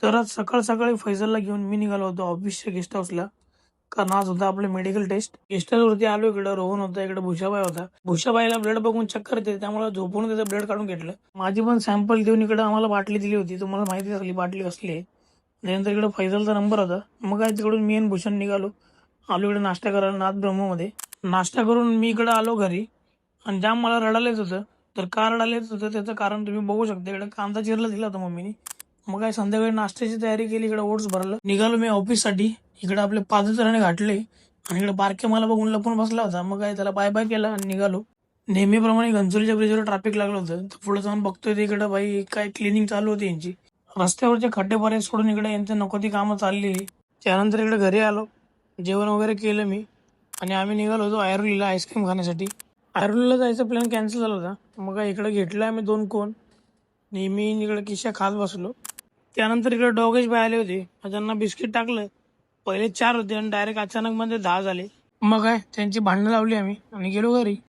तर आज सकाळ सकाळी फैजलला घेऊन मी निघालो होतो ऑफिसच्या गेस्ट हाऊसला. कारण आज होता आपले मेडिकल टेस्ट. गेस्ट हाऊसवरती आलो. इकडे रोहन होता, इकडे भुशाबाई होता. भुशाबाईला ब्लड बघून चक्कर येते, त्यामुळे झोपून त्याचं ब्लड काढून घेतलं. माझी पण सॅम्पल देऊन इकडे आम्हाला बाटली दिली होती. तुम्हाला माहिती असली बाटली कसली आहे. त्यानंतर इकडे फैजलचा नंबर होता. मग काय तिकडून मी आणि भूषण निघालो. आलो इकडे नाश्ता करायला नाथ ब्रह्ममध्ये. नाश्ता करून मी इकडे आलो घरी आणि जाम मला रडायला येत होतं. तर का रडायला येत होतं त्याचं कारण तुम्ही बघू शकता. इकडे कांदा चिरला दिला होता मम्मीने. मग काय संध्याकाळी नाश्त्याची तयारी केली. इकडे ओट्स भरलं, निघालो मी ऑफिससाठी. इकडे आपले पादत्राणे घातले आणि इकडे बारके मला बघून लपून बसला होता. मग काय त्याला बाय बाय केला आणि निघालो. नेहमीप्रमाणे घनसोलीच्या ब्रिजवर ट्रॅफिक लागलं होतं. तर पुढे जाऊन बघतोय ते इकडे बाई काय क्लिनिंग चालू होती यांची. रस्त्यावरचे खड्डे बरे सोडून इकडे यांचं नको ती कामं चाललेली. त्यानंतर इकडे घरी आलो, जेवण वगैरे केलं मी आणि आम्ही निघालो होतो ऐरोलीला आईस्क्रीम खाण्यासाठी. ऐरोलीला जायचा प्लॅन कॅन्सल झाला होता. मग काय इकडे घेतला आम्ही 2 कोन. नेहमी इकडे किशा खात बसलो. त्यानंतर इकडे डॉगेश बाय आले होते. मग त्यांना बिस्किट टाकलं. पहिले 4 होते आणि डायरेक्ट अचानक मध्ये 10 झाले. मग काय त्यांची भांडणं लावली आम्ही आणि गेलो घरी.